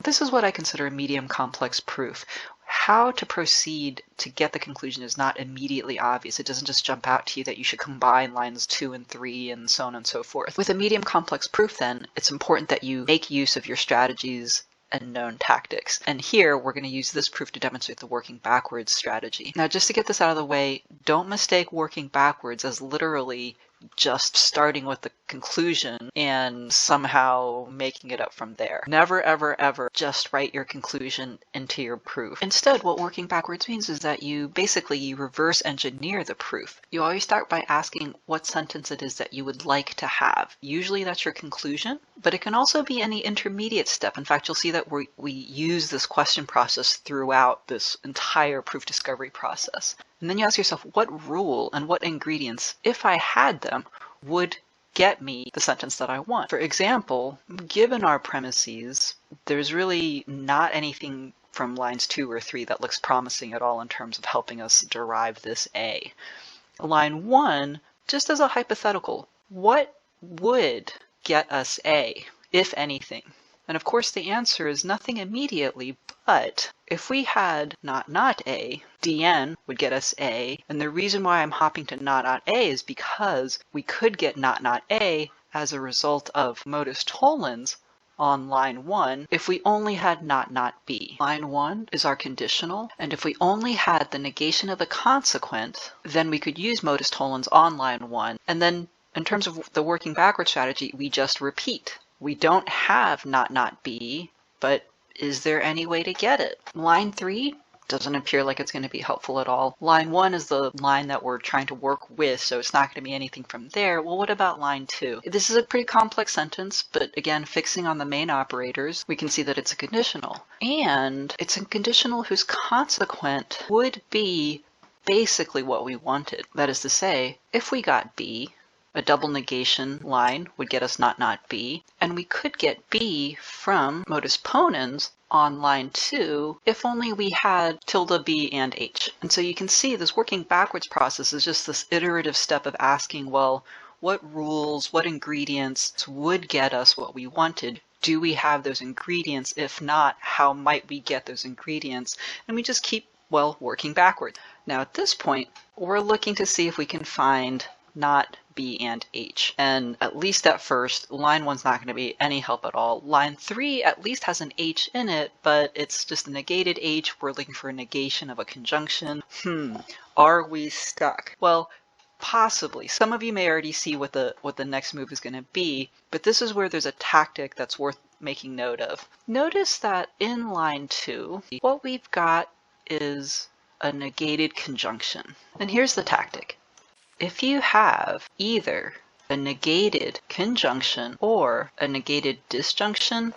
This is what I consider a medium complex proof. How to proceed to get the conclusion is not immediately obvious. It doesn't just jump out to you that you should combine lines 2 and 3 and so on and so forth. With a medium complex proof then, it's important that you make use of your strategies and known tactics. And here we're going to use this proof to demonstrate the working backwards strategy. Now just to get this out of the way, don't mistake working backwards as literally just starting with the conclusion and somehow making it up from there. Never, ever, ever just write your conclusion into your proof. Instead, what working backwards means is that you reverse engineer the proof. You always start by asking what sentence it is that you would like to have. Usually that's your conclusion, but it can also be any intermediate step. In fact, you'll see that we use this question process throughout this entire proof discovery process. And then you ask yourself, what rule and what ingredients, if I had them, would get me the sentence that I want? For example, given our premises, there's really not anything from lines 2 or 3 that looks promising at all in terms of helping us derive this A. Line 1, just as a hypothetical, what would get us A, if anything? And of course the answer is nothing immediately, but if we had not A, dn would get us A, and the reason why I'm hopping to not A is because we could get not A as a result of modus tollens on line 1 if we only had not B. Line 1 is our conditional, and if we only had the negation of the consequent, then we could use modus tollens on line 1, and then in terms of the working backward strategy, we just repeat. We don't have not B, but is there any way to get it? Line 3 doesn't appear like it's going to be helpful at all. Line 1 is the line that we're trying to work with, so it's not going to be anything from there. Well, what about line 2? This is a pretty complex sentence, but again, fixing on the main operators, we can see that it's a conditional. And it's a conditional whose consequent would be basically what we wanted. That is to say, if we got B, a double negation line would get us not B, and we could get B from modus ponens on line 2 if only we had tilde B and H. And so you can see this working backwards process is just this iterative step of asking, well, what rules, what ingredients would get us what we wanted? Do we have those ingredients? If not, how might we get those ingredients? And we just keep, well, working backwards. Now at this point, we're looking to see if we can find not B and H. And at least at first, line 1's not going to be any help at all. Line 3 at least has an H in it, but it's just a negated H. We're looking for a negation of a conjunction. Are we stuck? Well, possibly. Some of you may already see what the next move is going to be, but this is where there's a tactic that's worth making note of. Notice that in line 2, what we've got is a negated conjunction. And here's the tactic. If you have either a negated conjunction or a negated disjunction,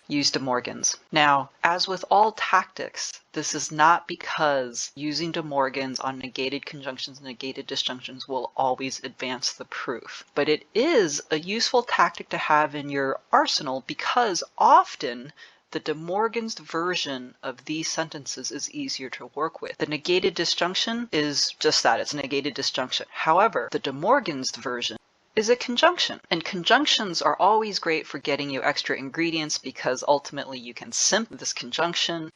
use De Morgan's. Now, as with all tactics, this is not because using De Morgan's on negated conjunctions and negated disjunctions will always advance the proof. But it is a useful tactic to have in your arsenal because often the De Morgan's version of these sentences is easier to work with. The negated disjunction is just that, it's a negated disjunction. However, the De Morgan's version is a conjunction. And conjunctions are always great for getting you extra ingredients because ultimately you can simp this conjunction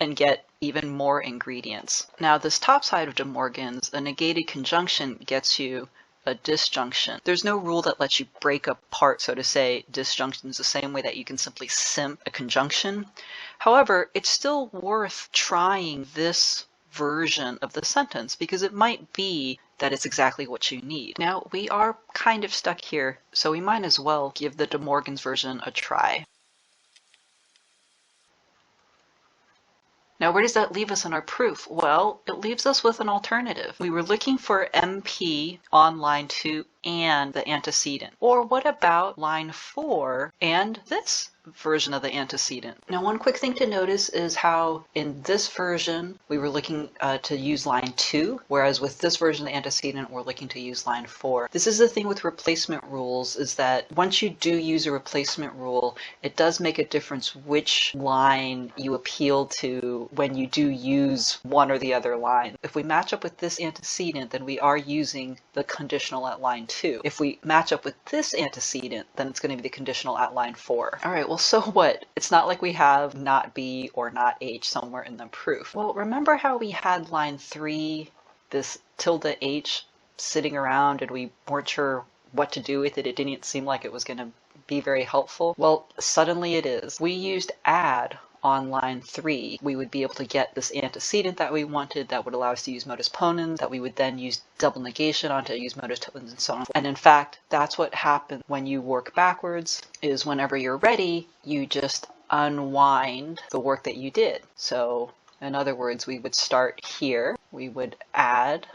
and get even more ingredients. Now this top side of De Morgan's, a negated conjunction gets you a disjunction. There's no rule that lets you break apart, so to say, disjunctions the same way that you can simply simp a conjunction. However, it's still worth trying this version of the sentence because it might be that it's exactly what you need. Now, we are kind of stuck here, so we might as well give the De Morgan's version a try. Now, where does that leave us in our proof? Well, it leaves us with an alternative. We were looking for MP on line 2 and the antecedent. Or what about line 4 and this version of the antecedent? Now, one quick thing to notice is how in this version we were looking to use line 2, whereas with this version of the antecedent we're looking to use line 4. This is the thing with replacement rules, is that once you do use a replacement rule, it does make a difference which line you appeal to when you do use one or the other line. If we match up with this antecedent, then we are using the conditional at line 2. 2. If we match up with this antecedent, then it's going to be the conditional at line 4. All right, well, so what? It's not like we have not B or not H somewhere in the proof. Well, remember how we had line 3, this tilde H sitting around, and we weren't sure what to do with it? It didn't seem like it was going to be very helpful. Well, suddenly it is. We used add on line 3. We would be able to get this antecedent that we wanted that would allow us to use modus ponens, that we would then use double negation on to use modus tollens and so on. And in fact, that's what happens when you work backwards, is whenever you're ready, you just unwind the work that you did. So in other words, we would start here. We would add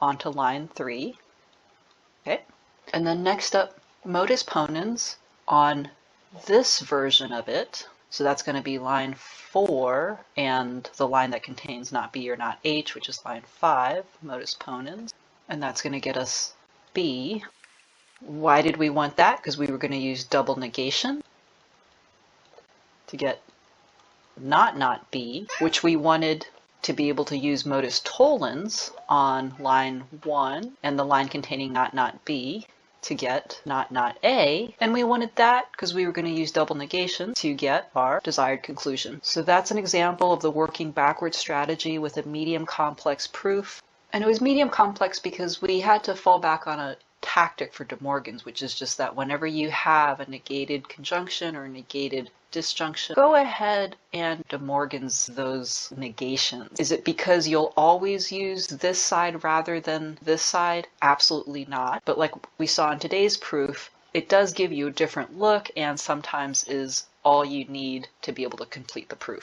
onto line 3. Okay. And then next up, modus ponens on this version of it. So that's going to be line 4 and the line that contains not B or not H, which is line 5, modus ponens. And that's going to get us B. Why did we want that? Because we were going to use double negation to get not B, which we wanted to be able to use modus tollens on line 1 and the line containing not B to get not A, and we wanted that because we were going to use double negation to get our desired conclusion. So that's an example of the working backward strategy with a medium complex proof. And it was medium complex because we had to fall back on a tactic for De Morgan's, which is just that whenever you have a negated conjunction or a negated disjunction, go ahead and De Morgan's those negations. Is it because you'll always use this side rather than this side? Absolutely not. But like we saw in today's proof, it does give you a different look and sometimes is all you need to be able to complete the proof.